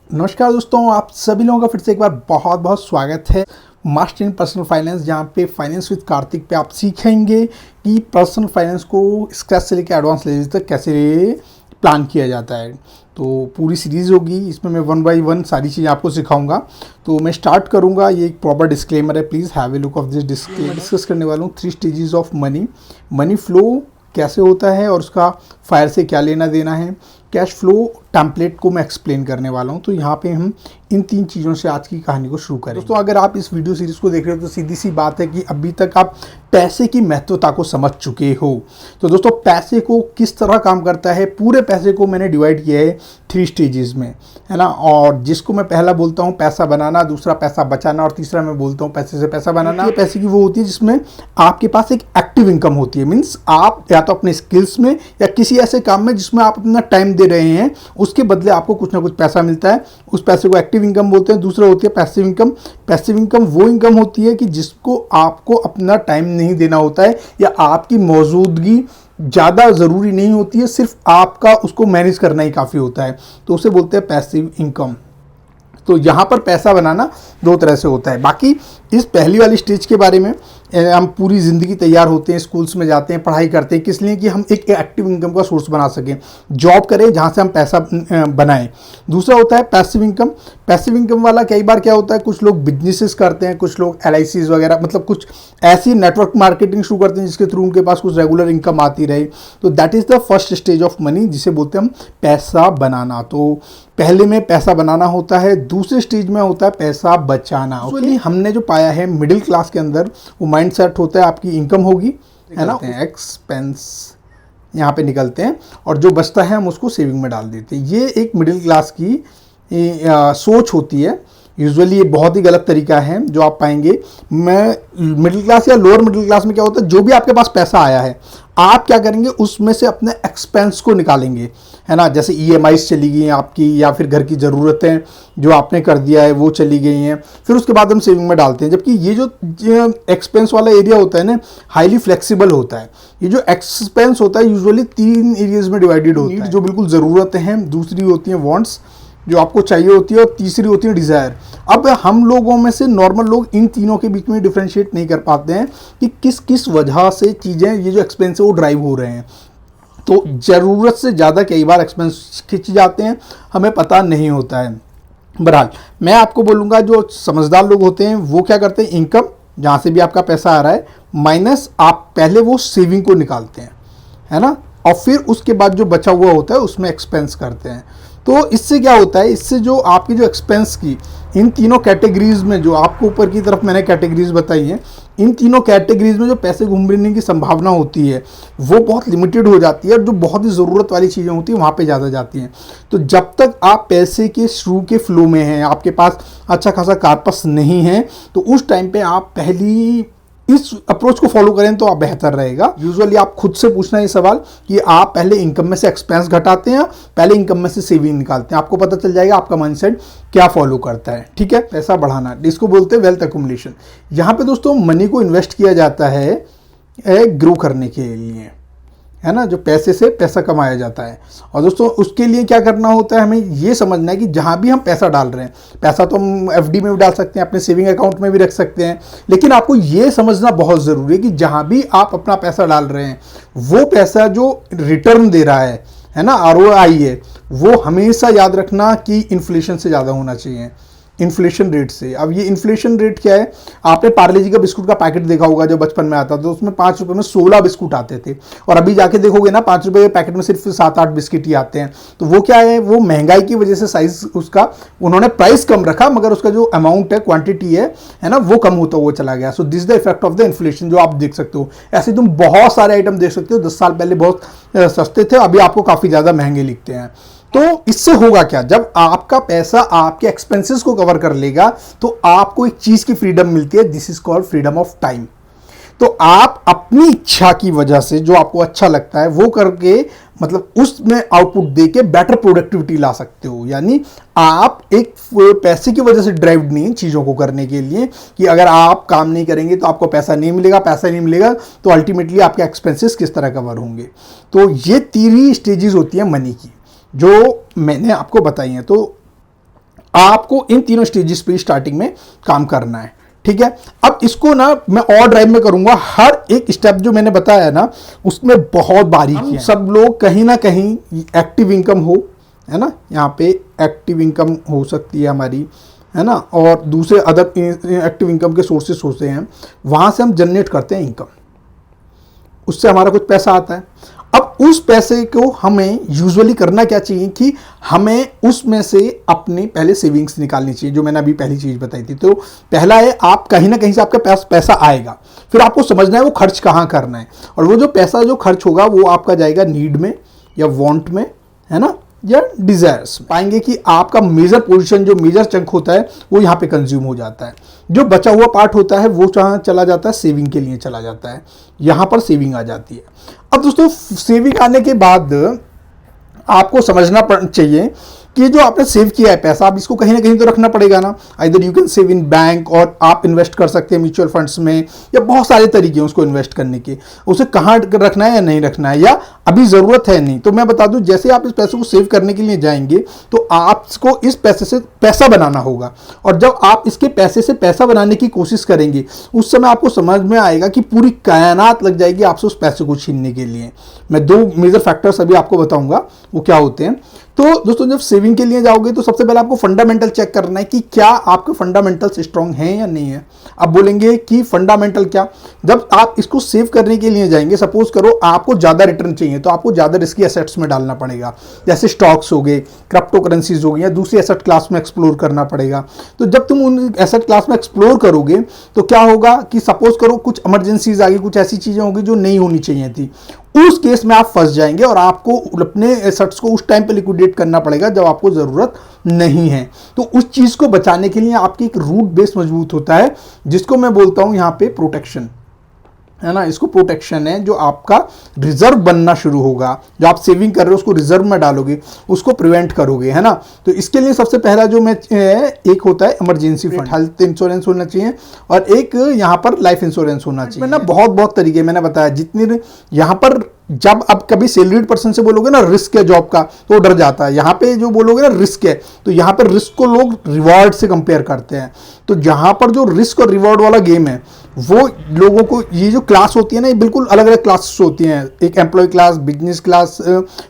नमस्कार दोस्तों, आप सभी लोगों का फिर से एक बार बहुत बहुत स्वागत है मास्टर इन पर्सनल फाइनेंस, जहाँ पे फाइनेंस विद कार्तिक पे आप सीखेंगे कि पर्सनल फाइनेंस को स्क्रैच से लेकर एडवांस लेवल तक कैसे प्लान किया जाता है। तो पूरी सीरीज़ होगी, इसमें मैं 1 बाय 1 सारी चीज़ें आपको सिखाऊंगा। तो मैं स्टार्ट करूंगा। ये एक प्रॉपर डिस्क्लेमर है, please have a look of this disclaimer. Discuss करने वाला हूँ 3 स्टेजेस ऑफ मनी फ्लो कैसे होता है और उसका फायर से क्या लेना देना है। कैश फ्लो टेम्पलेट को मैं एक्सप्लेन करने वाला हूं। तो यहाँ पे हम इन 3 चीज़ों से आज की कहानी को शुरू करें। दोस्तों, अगर आप इस वीडियो सीरीज़ को देख रहे हो तो सीधी सी बात है कि अभी तक आप पैसे की महत्वता को समझ चुके हो। तो दोस्तों, पैसे को किस तरह काम करता है, पूरे पैसे को मैंने डिवाइड किया है 3 स्टेजेस में, है ना। और जिसको मैं पहला बोलता हूँ पैसा बनाना, दूसरा पैसा बचाना और तीसरा मैं बोलता हूँ पैसे से पैसा बनाना। ये पैसे की वो होती है जिसमें आपके पास एक एक्टिव इनकम होती है। मीन्स आप या तो अपने स्किल्स में या किसी ऐसे काम में जिसमें आप अपना टाइम दे रहे हैं, उसके बदले आपको कुछ ना कुछ पैसा मिलता है। उस पैसे को एक्टिव इनकम बोलते हैं। दूसरा होती है पैसिव इनकम। पैसिव इनकम वो इनकम होती है कि जिसको आपको अपना टाइम नहीं देना होता है या आपकी मौजूदगी ज़्यादा ज़रूरी नहीं होती है, सिर्फ आपका उसको मैनेज करना ही काफ़ी होता है, तो उसे बोलते हैं पैसिव इनकम। तो यहाँ पर पैसा बनाना 2 तरह से होता है। बाकी इस पहली वाली स्टेज के बारे में हम पूरी ज़िंदगी तैयार होते हैं, स्कूल्स में जाते हैं, पढ़ाई करते हैं, किस लिए कि हम एक एक्टिव इनकम का सोर्स बना सकें, जॉब करें जहाँ से हम पैसा बनाएं। दूसरा होता है पैसिव इनकम। पैसिव इनकम वाला कई बार क्या होता है, कुछ लोग बिजनेसेस करते हैं, कुछ लोग LICs वगैरह, मतलब कुछ ऐसी नेटवर्क मार्केटिंग शुरू करते हैं जिसके थ्रू उनके पास कुछ रेगुलर इनकम आती रहे। तो that is the first stage of money, जिसे बोलते हैं हम पैसा बनाना। तो पहले में पैसा बनाना होता है, दूसरे स्टेज में होता है पैसा बचाना। हमने जो पाया है मिडिल क्लास के अंदर, वो माइंड सेट होता है आपकी इनकम होगी, है ना, एक्सपेंस यहाँ पे निकलते हैं और जो बचता है हम उसको सेविंग में डाल देते हैं। ये एक मिडिल क्लास की सोच होती है। यूजुअली ये बहुत ही गलत तरीका है जो आप पाएंगे। मैं मिडिल क्लास या लोअर मिडिल क्लास में क्या होता है, जो भी आपके पास पैसा आया है आप क्या करेंगे, उसमें से अपने एक्सपेंस को निकालेंगे, है ना। जैसे EMIs चली गई हैं आपकी, या फिर घर की ज़रूरतें जो आपने कर दिया है वो चली गई हैं, फिर उसके बाद हम सेविंग में डालते हैं। जबकि ये जो एक्सपेंस वाला एरिया होता है ना, हाईली फ्लेक्सिबल होता है। ये जो एक्सपेंस होता है यूजुअली 3 एरियाज में डिवाइडेड होता है। जो बिल्कुल ज़रूरतें हैं, दूसरी होती हैं वांट्स जो आपको चाहिए होती है, और तीसरी होती है डिज़ायर। अब हम लोगों में से नॉर्मल लोग इन तीनों के बीच में डिफ्रेंशिएट नहीं कर पाते हैं कि किस किस वजह से चीज़ें, ये जो एक्सपेंस है वो ड्राइव हो रहे हैं। तो ज़रूरत से ज़्यादा कई बार एक्सपेंस खिंच जाते हैं, हमें पता नहीं होता है। बहरहाल मैं आपको बोलूँगा, जो समझदार लोग होते हैं वो क्या करते हैं, इनकम जहाँ से भी आपका पैसा आ रहा है माइनस आप पहले वो सेविंग को निकालते हैं, है ना, और फिर उसके बाद जो बचा हुआ होता है उसमें एक्सपेंस करते हैं। तो इससे क्या होता है, इससे जो आपकी जो एक्सपेंस की इन तीनों कैटेगरीज में, जो आपको ऊपर की तरफ मैंने कैटेगरीज बताई हैं, इन तीनों कैटेगरीज में जो पैसे घूमने की संभावना होती है वो बहुत लिमिटेड हो जाती है, और जो बहुत ही ज़रूरत वाली चीज़ें होती हैं वहाँ पे ज़्यादा जाती हैं। तो जब तक आप पैसे के शुरू के फ्लो में हैं, आपके पास अच्छा खासा कार्पस नहीं है, तो उस टाइम पे आप पहली इस अप्रोच को फॉलो करें तो आप बेहतर रहेगा। यूजुअली आप खुद से पूछना ये सवाल कि आप पहले इनकम में से एक्सपेंस घटाते हैं, पहले इनकम में से सेविंग निकालते हैं। आपको पता चल जाएगा आपका माइंडसेट क्या फॉलो करता है। ठीक है, पैसा बढ़ाना, इसको बोलते हैं वेल्थ अक्यूमुलेशन। यहाँ पे दोस्तों मनी को इन्वेस्ट किया जाता है ग्रो करने के लिए, है ना, जो पैसे से पैसा कमाया जाता है। और दोस्तों उसके लिए क्या करना होता है, हमें ये समझना है कि जहाँ भी हम पैसा डाल रहे हैं, पैसा तो हम FD में भी डाल सकते हैं, अपने सेविंग अकाउंट में भी रख सकते हैं, लेकिन आपको ये समझना बहुत ज़रूरी है कि जहाँ भी आप अपना पैसा डाल रहे हैं वो पैसा जो रिटर्न दे रहा है ना, ROI है, वो हमेशा याद रखना कि इन्फ्लेशन से ज़्यादा होना चाहिए, इन्फ्लेशन रेट से। अब ये इन्फ्लेशन रेट क्या है, आपने पार्ले जी का बिस्कुट का पैकेट देखा होगा जो बचपन में आता था, तो उसमें 5 रुपए में 16 बिस्कुट आते थे, और अभी जाके देखोगे ना 5 रुपए के पैकेट में सिर्फ 7-8 बिस्किट ही आते हैं। तो वो क्या है, वो महंगाई की वजह से साइज उसका, उन्होंने प्राइस कम रखा मगर उसका जो अमाउंट है, क्वांटिटी है ना, वो कम होता हुआ चला गया। So this the effect of the inflation, जो आप देख सकते हो। ऐसे तुम बहुत सारे आइटम देख सकते हो, 10 साल पहले बहुत सस्ते थे, अभी आपको काफ़ी ज़्यादा महंगे लिखते हैं। तो इससे होगा क्या, जब आपका पैसा आपके एक्सपेंसेस को कवर कर लेगा तो आपको एक चीज की फ्रीडम मिलती है, this is called freedom of time. तो आप अपनी इच्छा की वजह से जो आपको अच्छा लगता है वो करके, मतलब उसमें आउटपुट देके बेटर प्रोडक्टिविटी ला सकते हो। यानी आप एक पैसे की वजह से ड्राइव नहीं चीज़ों को करने के लिए कि अगर आप काम नहीं करेंगे तो आपको पैसा नहीं मिलेगा, पैसा नहीं मिलेगा तो अल्टीमेटली आपके एक्सपेंसेस किस तरह कवर होंगे। तो ये 3 स्टेजेस होती है मनी की जो मैंने आपको बताई हैं। तो आपको इन तीनों स्टेजेस पे स्टार्टिंग में काम करना है, ठीक है। अब इसको ना मैं और ड्राइव में करूंगा, हर एक स्टेप जो मैंने बताया ना उसमें बहुत बारीकी है। सब लोग कहीं ना कहीं एक्टिव इनकम हो, है ना, यहाँ पे एक्टिव इनकम हो सकती है हमारी, है ना, और दूसरे अदर एक्टिव इनकम के सोर्सेस होते हैं, वहाँ से हम जनरेट करते हैं इनकम, उससे हमारा कुछ पैसा आता है। अब उस पैसे को हमें यूजुअली करना क्या चाहिए कि हमें उसमें से अपनी पहले सेविंग्स निकालनी चाहिए, जो मैंने अभी पहली चीज़ बताई थी। तो पहला है, आप कहीं ना कहीं से आपके पास पैसा आएगा, फिर आपको समझना है वो खर्च कहाँ करना है, और वो जो पैसा जो खर्च होगा वो आपका जाएगा नीड में या वांट में, है ना, या डिजायर्स। पाएंगे कि आपका मेजर पोजीशन, जो मेजर चंक होता है वो यहाँ पे कंज्यूम हो जाता है, जो बचा हुआ पार्ट होता है वो जहाँ चला जाता है, सेविंग के लिए चला जाता है, यहाँ पर सेविंग आ जाती है। अब दोस्तों सेविंग आने के बाद आपको समझना चाहिए कि जो आपने सेव किया है पैसा, आप इसको कहीं ना कहीं तो रखना पड़ेगा ना। Either you can save in bank, और आप इन्वेस्ट कर सकते हैं म्यूचुअल फंड्स में, या बहुत सारे तरीके हैं उसको इन्वेस्ट करने के। उसे कहाँ रखना है या नहीं रखना है, या अभी ज़रूरत है नहीं, तो मैं बता दूं, जैसे आप इस पैसे को सेव करने के लिए जाएंगे तो आपको इस पैसे से पैसा बनाना होगा, और जब आप इसके पैसे से पैसा बनाने की कोशिश करेंगे उस समय आपको समझ में आएगा कि पूरी कायनात लग जाएगी आपसे उस पैसे को छीनने के लिए। मैं 2 मेजर फैक्टर्स अभी आपको बताऊंगा वो क्या होते हैं। तो दोस्तों जब सेविंग के लिए जाओगे तो सबसे पहले आपको फंडामेंटल चेक करना है कि क्या आपके फंडामेंटल्स स्ट्रांग हैं या नहीं है। आप बोलेंगे कि फंडामेंटल क्या, जब आप इसको सेव करने के लिए जाएंगे, सपोज करो आपको ज़्यादा रिटर्न चाहिए तो आपको ज़्यादा रिस्की एसेट्स में डालना पड़ेगा, जैसे स्टॉक्स हो गए, क्रिप्टो करेंसीज हो गई, या दूसरी एसेट क्लास में एक्सप्लोर करना पड़ेगा। तो जब तुम उन एसेट क्लास में एक्सप्लोर करोगे तो क्या होगा कि सपोज करो कुछ इमरजेंसीज आ गई, कुछ ऐसी चीज़ें होंगी जो नहीं होनी चाहिए थी, उस केस में आप फंस जाएंगे और आपको अपने एसेट्स को उस टाइम पे लिक्विडेट करना पड़ेगा जब आपको ज़रूरत नहीं है। तो उस चीज़ को बचाने के लिए आपकी एक रूट बेस मजबूत होता है, जिसको मैं बोलता हूं यहाँ पे प्रोटेक्शन, है ना। इसको प्रोटेक्शन है, जो आपका रिजर्व बनना शुरू होगा, जो आप सेविंग कर रहे हो उसको रिजर्व में डालोगे, उसको प्रिवेंट करोगे, है ना। तो इसके लिए सबसे पहला जो मैं एक होता है इमरजेंसी फंड, हेल्थ इंश्योरेंस होना चाहिए, और एक यहाँ पर लाइफ इंश्योरेंस होना चाहिए। मैंने बहुत तरीके मैंने बताया, जितनी यहाँ पर जब आप कभी सैलरीड पर्सन से बोलोगे ना रिस्क है जॉब का, तो डर जाता है। यहाँ पे जो बोलोगे ना रिस्क है, तो यहाँ पर रिस्क को लोग रिवॉर्ड से कंपेयर करते हैं। तो जहाँ पर जो रिस्क और रिवॉर्ड वाला गेम है, वो लोगों को, ये जो क्लास होती है ना, ये बिल्कुल अलग अलग क्लासेस होती हैं। एक employee class, business class,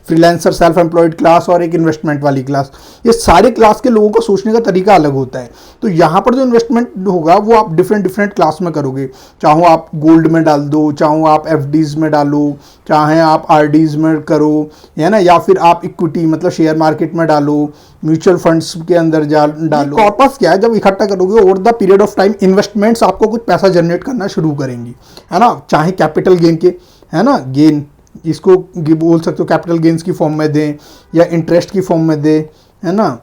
freelancer self employed class, और एक इन्वेस्टमेंट वाली क्लास। ये सारे क्लास के लोगों का सोचने का तरीका अलग होता है। तो यहाँ पर जो इन्वेस्टमेंट होगा वो आप डिफरेंट क्लास में करोगे, चाहो आप गोल्ड में डाल दो, चाहो आप एफडीज में डालो, चाहे आप आरडीज में करो, है ना, या फिर आप इक्विटी मतलब शेयर मार्केट में डालो, म्यूचुअल फंड्स के अंदर डालो। कॉर्पस क्या है, जब इकट्ठा करोगे over the period of time investments आपको कुछ पैसा जनरेट करना शुरू करेंगी, है ना। चाहे कैपिटल गेन के, है ना, गेन इसको बोल सकते हो, कैपिटल गेन्स की फॉर्म में दें या इंटरेस्ट की फॉर्म में दें, है ना,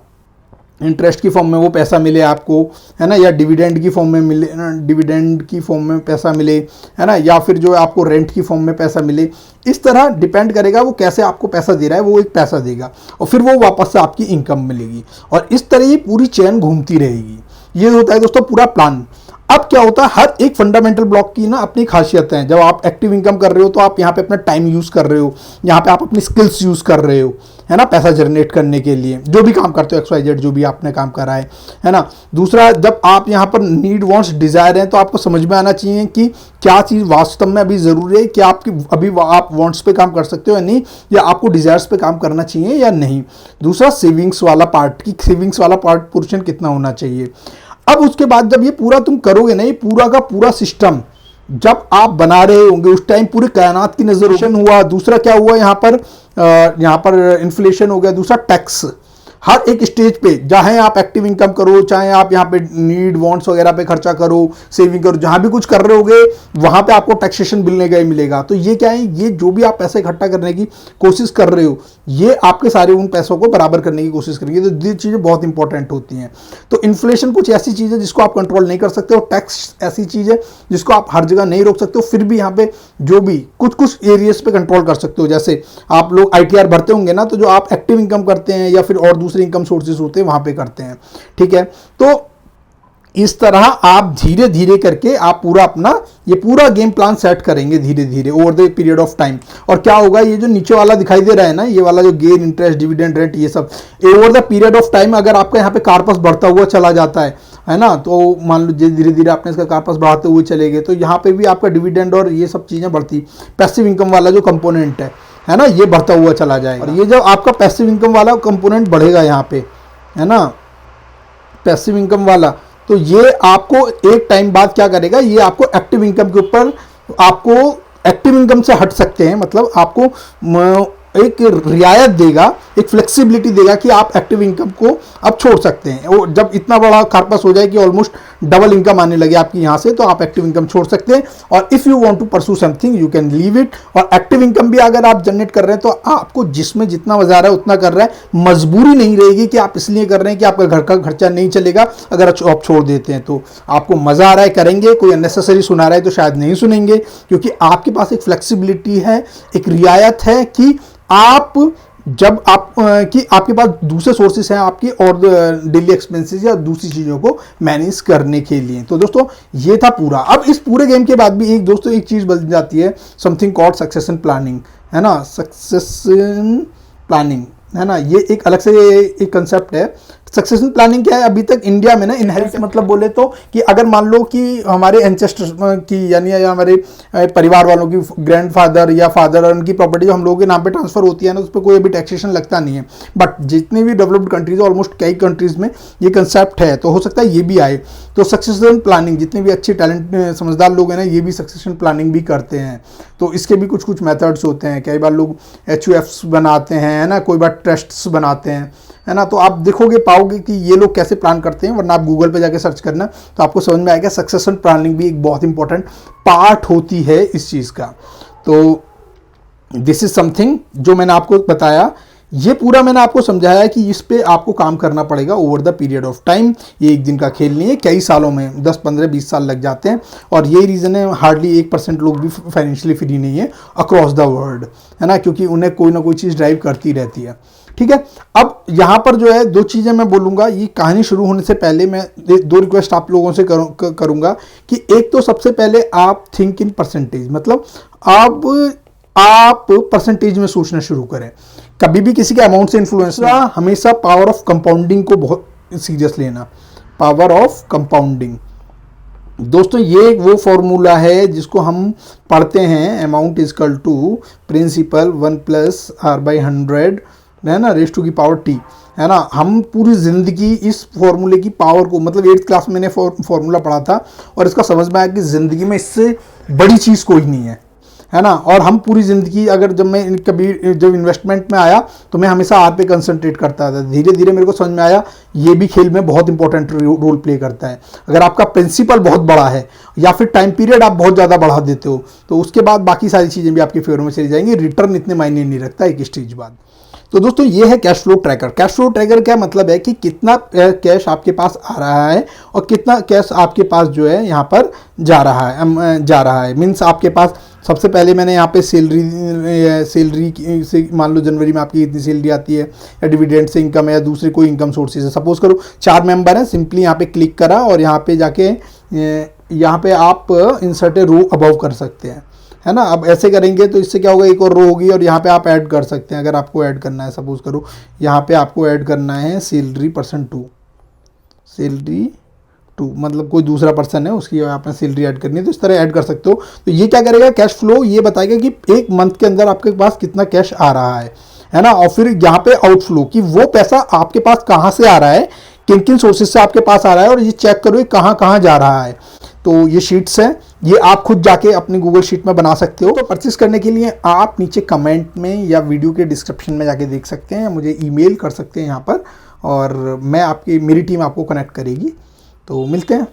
इंटरेस्ट की फॉर्म में वो पैसा मिले आपको, है ना, या डिविडेंड की फॉर्म में मिले, डिविडेंड की फॉर्म में पैसा मिले, है ना, या फिर जो आपको रेंट की फॉर्म में पैसा मिले। इस तरह डिपेंड करेगा वो कैसे आपको पैसा दे रहा है, वो एक पैसा देगा और फिर वो वापस से आपकी इनकम मिलेगी, और इस तरह ये पूरी चेन घूमती रहेगी। ये होता है दोस्तों पूरा प्लान। अब क्या होता है, हर एक फंडामेंटल ब्लॉक की ना अपनी खासियतें हैं। जब आप एक्टिव इनकम कर रहे हो तो आप यहाँ पे अपना टाइम यूज़ कर रहे हो, यहाँ पे आप अपनी स्किल्स यूज़ कर रहे हो, है ना, पैसा जनरेट करने के लिए जो भी काम करते हो, XYZ जो भी आपने काम करा है ना। दूसरा, जब आप यहाँ पर नीड वांट्स डिज़ायर हैं तो आपको समझ में आना चाहिए कि क्या चीज़ वास्तव में अभी ज़रूरी है, क्या आपकी अभी आप वांट्स पे काम कर सकते हो या नहीं, या आपको डिज़ायर्स पे काम करना चाहिए या नहीं। दूसरा, सेविंग्स वाला पार्ट, की सेविंग्स वाला पार्ट पोर्शन कितना होना चाहिए। अब उसके बाद जब ये पूरा तुम करोगे ना, ये पूरा का पूरा सिस्टम जब आप बना रहे होंगे उस टाइम पूरी कायनात की नजर हुआ। दूसरा क्या हुआ, यहाँ पर इन्फ्लेशन हो गया। दूसरा, टैक्स। हर एक स्टेज पे, चाहे आप एक्टिव इनकम करो, चाहे आप यहाँ पे नीड वांट्स वगैरह पे खर्चा करो, सेविंग करो, जहां भी कुछ कर रहे होगे वहां पे आपको टैक्सेशन मिलने का ही मिलेगा। तो ये क्या है, ये जो भी आप पैसे इकट्ठा करने की कोशिश कर रहे हो, ये आपके सारे उन पैसों को बराबर करने की कोशिश करेंगे। तो ये चीज़ें बहुत इंपॉर्टेंट होती हैं। तो इन्फ्लेशन कुछ ऐसी चीज़ है जिसको आप कंट्रोल नहीं कर सकते, और टैक्स ऐसी चीज़ है जिसको आप हर जगह नहीं रोक सकते हो। फिर भी यहाँ पे जो भी कुछ एरियाज पे कंट्रोल कर सकते हो। जैसे आप लोग ITR भरते होंगे ना, तो जो आप एक्टिव इनकम करते हैं या फिर और दूसरे इनकम सोर्सेज होते हैं वहां पे करते हैं, ठीक है। तो इस तरह आप धीरे धीरे करके आप पूरा अपना ये पूरा गेम प्लान सेट करेंगे धीरे धीरे over the period of time. और क्या होगा, ये जो नीचे वाला दिखाई दे रहा है ना, ये वाला जो गेन, इंटरेस्ट, डिविडेंड रेट, ये सब over the period of time अगर आपका यहाँ पे कार्पस बढ़ता हुआ चला जाता है ना, तो मान लो धीरे धीरे आपने इसका कार्पस बढ़ाते हुए चले गए तो यहाँ पे भी आपका डिविडेंड और ये सब चीज़ें बढ़ती, पैसिव इनकम वाला जो कंपोनेंट है ना, ये बढ़ता हुआ चला जाएगा। और ये जब आपका पैसिव इनकम वाला कंपोनेंट बढ़ेगा यहाँ पे, है ना, पैसिव इनकम वाला, तो ये आपको एक टाइम बाद क्या करेगा, ये आपको एक्टिव इनकम के ऊपर, आपको एक्टिव इनकम से हट सकते हैं, मतलब आपको एक रियायत देगा, एक फ्लेक्सिबिलिटी देगा कि आप एक्टिव इनकम को अब छोड़ सकते हैं। वो जब इतना बड़ा कार्पस हो जाए कि ऑलमोस्ट डबल इनकम आने लगे आपकी यहाँ से, तो आप एक्टिव इनकम छोड़ सकते हैं। और if you want to pursue something you can leave it. और एक्टिव इनकम भी अगर आप जनरेट कर रहे हैं तो आपको जिसमें जितना मजा आ रहा है उतना कर रहा है, मजबूरी नहीं रहेगी कि आप इसलिए कर रहे हैं कि आपका घर का खर्चा नहीं चलेगा अगर आप छोड़ देते हैं तो। आपको मजा आ रहा है करेंगे, कोई अननेसेसरी सुना रहा है तो शायद नहीं सुनेंगे, क्योंकि आपके पास एक फ्लेक्सिबिलिटी है, एक रियायत है कि आप जब आप कि आपके पास दूसरे सोर्सेस हैं आपकी और डेली एक्सपेंसेस या दूसरी चीज़ों को मैनेज करने के लिए। तो दोस्तों ये था पूरा। अब इस पूरे गेम के बाद भी एक चीज़ बन जाती है, समथिंग कॉल्ड सक्सेशन प्लानिंग, है ना, सक्सेशन प्लानिंग, है ना, ये एक अलग से एक कंसेप्ट है। सक्सेशन प्लानिंग क्या है, अभी तक इंडिया में ना इनहेरिट मतलब बोले तो कि अगर मान लो कि हमारे एंसेस्टर्स की यानी हमारे परिवार वालों की ग्रैंडफादर या फादर और उनकी प्रॉपर्टी जो हम लोगों के नाम पे ट्रांसफर होती है ना, उस पर कोई अभी टैक्सेशन लगता नहीं है। बट जितनी भी डेवलप्ड कंट्रीज, ऑलमोस्ट कई कंट्रीज में ये कंसेप्ट है, तो हो सकता है ये भी आए। तो सक्सेशन प्लानिंग, जितने भी अच्छे टैलेंट समझदार लोग हैं ना, ये भी सक्सेशन प्लानिंग भी करते हैं। तो इसके भी कुछ कुछ मेथड्स होते हैं। कई बार लोग HUFs बनाते हैं, है ना, कोई बार ट्रस्ट्स बनाते हैं, है ना। तो आप देखोगे, पाओगे कि ये लोग कैसे प्लान करते हैं, वरना आप गूगल पे जाके सर्च करना तो आपको समझ में आएगा। सक्सेशन प्लानिंग भी एक बहुत इंपॉर्टेंट पार्ट होती है इस चीज़ का। तो दिस इज समथिंग जो मैंने आपको बताया, ये पूरा मैंने आपको समझाया कि इस पे आपको काम करना पड़ेगा over the period of time. ये एक दिन का खेल नहीं है, कई सालों में 10, 15, 20 साल लग जाते हैं। और यही रीज़न है हार्डली 1% लोग भी फाइनेंशियली फ्री नहीं है अक्रॉस द वर्ल्ड, है ना, क्योंकि उन्हें कोई ना कोई चीज़ ड्राइव करती रहती है। ठीक है, अब यहाँ पर जो है दो चीज़ें मैं बोलूँगा। ये कहानी शुरू होने से पहले मैं दो रिक्वेस्ट आप लोगों से करूँगा कि एक तो सबसे पहले आप थिंक इन परसेंटेज, मतलब आप परसेंटेज में सोचना शुरू करें। कभी भी किसी के अमाउंट से इन्फ्लुएंस ना, हमेशा पावर ऑफ कंपाउंडिंग को बहुत सीरियस लेना। पावर ऑफ कंपाउंडिंग दोस्तों, ये वो फॉर्मूला है जिसको हम पढ़ते हैं, amount is equal to principal 1 + R/100, है ना, रेज़ टू की पावर t, है ना। हम पूरी ज़िंदगी इस फॉर्मूले की पावर को, मतलब 8th क्लास में मैंने फॉर्मूला पढ़ा था और इसका समझ में आया कि ज़िंदगी में इससे बड़ी चीज़ कोई नहीं है ना। और हम पूरी ज़िंदगी, अगर जब इन्वेस्टमेंट में आया तो मैं हमेशा R पे कंसंट्रेट करता था। धीरे धीरे मेरे को समझ में आया ये भी खेल में बहुत इंपॉर्टेंट रोल प्ले करता है। अगर आपका प्रिंसिपल बहुत बड़ा है या फिर टाइम पीरियड आप बहुत ज़्यादा बढ़ा देते हो तो उसके बाद बाकी सारी चीज़ें भी आपके फेवर में चली जाएंगी। रिटर्न इतने मायने नहीं रखता एक स्टेज बाद। तो दोस्तों ये है cash flow tracker. Cash flow tracker क्या मतलब है कि कितना कैश आपके पास आ रहा है और कितना कैश आपके पास जो है यहाँ पर जा रहा है। मीन्स आपके पास सबसे पहले मैंने यहाँ पे सैलरी से, मान लो जनवरी में आपकी इतनी सैलरी आती है, या डिविडेंड से इनकम है, या दूसरे कोई इनकम सोर्सेज है। सपोज करो 4 मेंबर हैं, सिंपली यहाँ पे क्लिक करा और यहाँ पे जाके यहाँ पे आप इंसर्ट ए रो अबव कर सकते हैं, है ना। अब ऐसे करेंगे तो इससे क्या होगा, एक और रो होगी और यहाँ पे आप ऐड कर सकते हैं अगर आपको ऐड करना है। सपोज करो यहाँ पे आपको ऐड करना है सैलरी %2, मतलब कोई दूसरा पर्सन है उसकी आपने सैलरी ऐड करनी है, तो इस तरह ऐड कर सकते हो। तो ये क्या करेगा, कैश फ्लो ये बताएगा कि एक मंथ के अंदर आपके पास कितना कैश आ रहा है ना। और फिर यहाँ पे आउटफ्लो कि वो पैसा आपके पास कहाँ से आ रहा है, किन किन सोर्सेज से आपके पास आ रहा है, और ये चेक करो कहाँ कहाँ जा रहा है। तो ये शीट्स हैं, ये आप खुद जाके अपनी गूगल शीट में बना सकते हो। तो परचेस करने के लिए आप नीचे कमेंट में या वीडियो के डिस्क्रिप्शन में जाके देख सकते हैं, मुझे ईमेल कर सकते हैं यहाँ पर, और मेरी टीम आपको कनेक्ट करेगी। तो मिलते हैं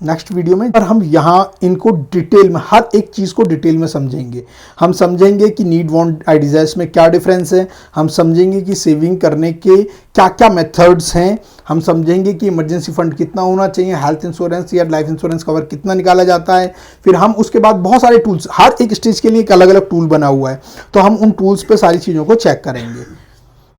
नेक्स्ट वीडियो में, और हम यहाँ इनको डिटेल में, हर एक चीज़ को डिटेल में समझेंगे। हम समझेंगे कि नीड वांट आई डिज़ायर्स में क्या डिफरेंस है, हम समझेंगे कि सेविंग करने के क्या क्या मेथड्स हैं, हम समझेंगे कि इमरजेंसी फंड कितना होना चाहिए, हेल्थ इंश्योरेंस या लाइफ इंश्योरेंस कवर कितना निकाला जाता है। फिर हम उसके बाद बहुत सारे टूल्स, हर एक स्टेज के लिए एक अलग अलग टूल बना हुआ है, तो हम उन टूल्स पे सारी चीज़ों को चेक करेंगे।